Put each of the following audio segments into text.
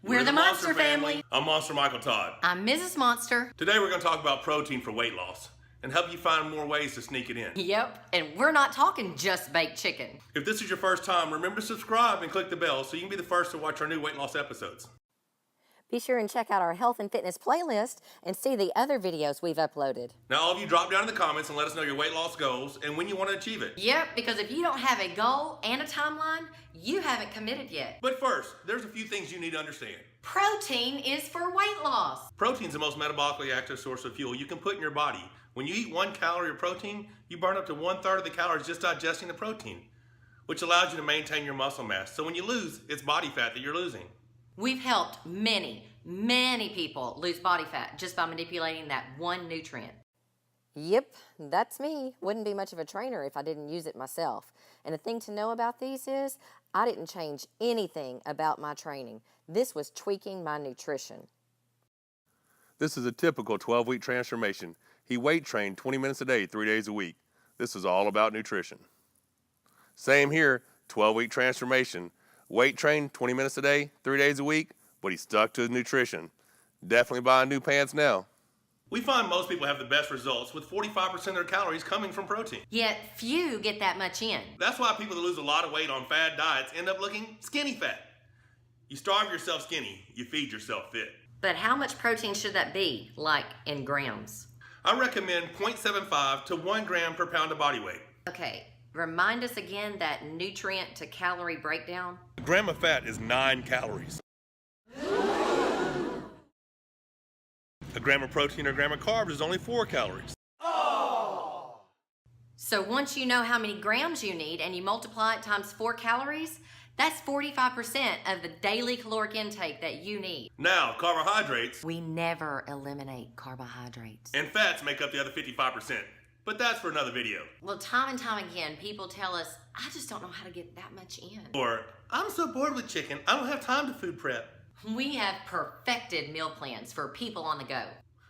We're the Monster Family. I'm Monster Michael Todd. I'm Mrs. Monster. Today we're going to talk about protein for weight loss and help you find more ways to sneak it in. Yep, and we're not talking just baked chicken. If this is your first time, remember to subscribe and click the bell so you can be the first to watch our new weight loss episodes. Be sure and check out our health and fitness playlist and see the other videos we've uploaded. Now all of you drop down in the comments and let us know your weight loss goals and when you want to achieve it. Yep, because if you don't have a goal and a timeline, you haven't committed yet. But first, there's a few things you need to understand. Protein is for weight loss. Protein is the most metabolically active source of fuel you can put in your body. When you eat 1 calorie of protein, you burn up to 1/3 of the calories just digesting the protein, which allows you to maintain your muscle mass. So when you lose, it's body fat that you're losing. We've helped many people lose body fat just by manipulating that one nutrient. Yep, that's me. Wouldn't be much of a trainer if I didn't use it myself. And the thing to know about these is, I didn't change anything about my training. This was tweaking my nutrition. This is a typical 12-week transformation. He weight trained 20 minutes a day, 3 days a week. This is all about nutrition. Same here, 12-week transformation. Weight trained 20 minutes a day, 3 days a week, but he stuck to his nutrition. Definitely buying new pants now. We find most people have the best results with 45% of their calories coming from protein. Yet few get that much in. That's why people that lose a lot of weight on fad diets end up looking skinny fat. You starve yourself skinny, you feed yourself fit. But how much protein should that be, like in grams? I recommend 0.75 to 1 gram per pound of body weight. Okay, remind us again that nutrient to calorie breakdown. A gram of fat is 9 calories. A gram of protein or a gram of carbs is only 4 calories. So once you know how many grams you need and you multiply it times 4 calories, that's 45% of the daily caloric intake that you need. Now, carbohydrates We never eliminate carbohydrates. and fats make up the other 55%. But that's for another video. Well, time and time again, people tell us, I just don't know how to get that much in. Or, I'm so bored with chicken, I don't have time to food prep. We have perfected meal plans for people on the go.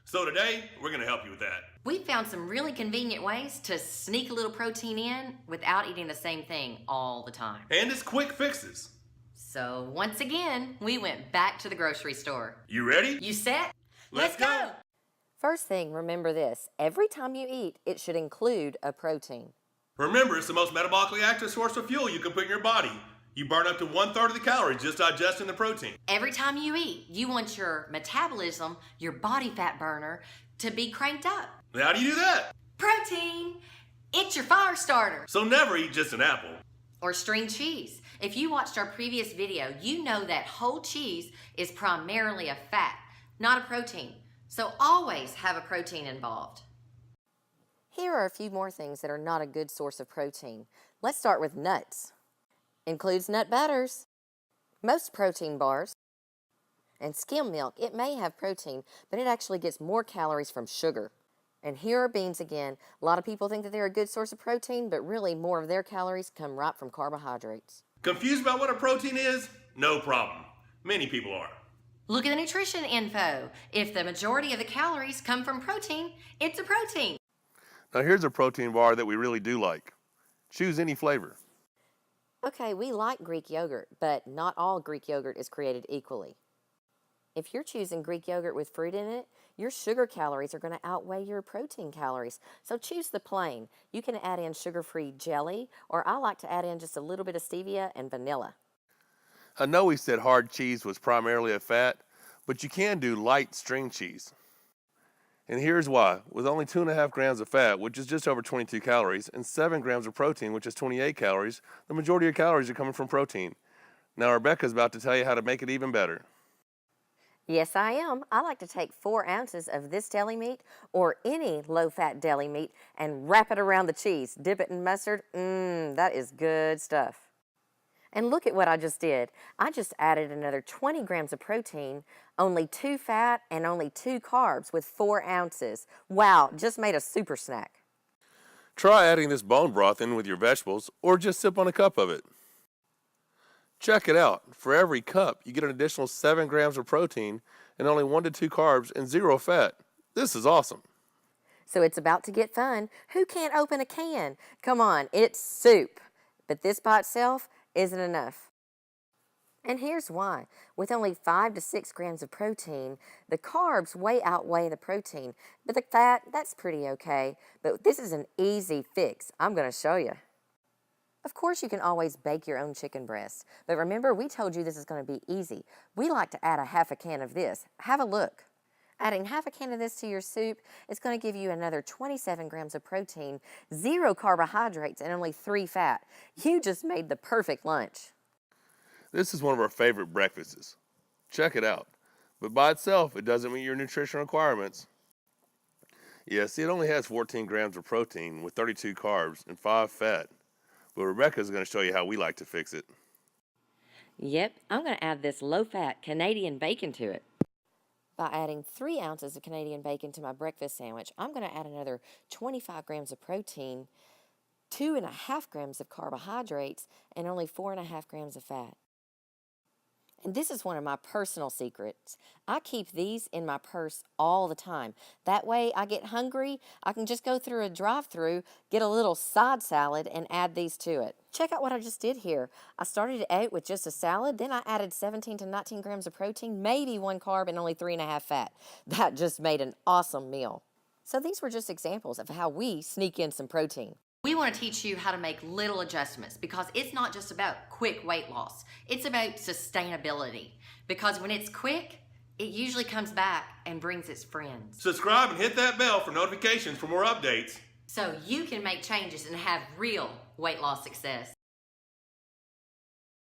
So today, we're gonna help you with that. We found some really convenient ways to sneak a little protein in without eating the same thing all the time. And it's quick fixes. So once again, we went back to the grocery store. You ready? You set? Let's go. First thing, remember this. Every time you eat, it should include a protein. Remember, it's the most metabolically active source of fuel you can put in your body. You burn up to 1/3 of the calories just digesting the protein. Every time you eat, you want your metabolism, your body fat burner, to be cranked up. How do you do that? Protein! It's your fire starter. So never eat just an apple. Or string cheese. If you watched our previous video, you know that whole cheese is primarily a fat, not a protein. So always have a protein involved. Here are a few more things that are not a good source of protein. Let's start with nuts. Includes nut butters, most protein bars, and skim milk. It may have protein, but it actually gets more calories from sugar. And here are beans again. A lot of people think that they're a good source of protein, but really more of their calories come right from carbohydrates. Confused about what a protein is? No problem. Many people are. Look at the nutrition info. If the majority of the calories come from protein, it's a protein. Now here's a protein bar that we really do like. Choose any flavor. Okay, we like Greek yogurt, but not all Greek yogurt is created equally. If you're choosing Greek yogurt with fruit in it, your sugar calories are going to outweigh your protein calories. So choose the plain. You can add in sugar-free jelly, or I like to add in just a little bit of stevia and vanilla. I know we said hard cheese was primarily a fat, but you can do light string cheese. And here's why. With only 2.5 grams of fat, which is just over 22 calories, and 7 grams of protein, which is 28 calories, the majority of calories are coming from protein. Now Rebecca's about to tell you how to make it even better. Yes, I am. I like to take 4 ounces of this deli meat or any low-fat deli meat and wrap it around the cheese. Dip it in mustard. That is good stuff. And look at what I just did. I just added another 20 grams of protein, only 2 fat and only 2 carbs with 4 ounces. Wow, just made a super snack. Try adding this bone broth in with your vegetables or just sip on a cup of it. Check it out. For every cup, you get an additional 7 grams of protein and only 1 to 2 carbs and 0 fat. This is awesome. So it's about to get fun. Who can't open a can? Come on, it's soup. But this by itself isn't enough. And here's why. With only 5 to 6 grams of protein, the carbs way outweigh the protein. But the fat, that's pretty okay. But this is an easy fix. I'm going to show you. Of course, you can always bake your own chicken breast. But remember, we told you this is going to be easy. We like to add a half a can of this. Have a look. Adding half a can of this to your soup is going to give you another 27 grams of protein, 0 carbohydrates, and only 3 fat. You just made the perfect lunch. This is one of our favorite breakfasts. Check it out. But by itself, it doesn't meet your nutrition requirements. Yes, it only has 14 grams of protein with 32 carbs and 5 fat. But Rebecca's going to show you how we like to fix it. Yep, I'm going to add this low-fat Canadian bacon to it. By adding 3 ounces of Canadian bacon to my breakfast sandwich, I'm going to add another 25 grams of protein, 2.5 grams of carbohydrates, and only 4.5 grams of fat. And this is one of my personal secrets. I keep these in my purse all the time. That way I get hungry, I can just go through a drive-thru, get a little side salad, and add these to it. Check out what I just did here. I started out with just a salad, then I added 17 to 19 grams of protein, maybe 1 carb, and only 3.5 fat. That just made an awesome meal. So these were just examples of how we sneak in some protein. We want to teach you how to make little adjustments because it's not just about quick weight loss. It's about sustainability. Because when it's quick, it usually comes back and brings its friends. Subscribe and hit that bell for notifications for more updates. So you can make changes and have real weight loss success.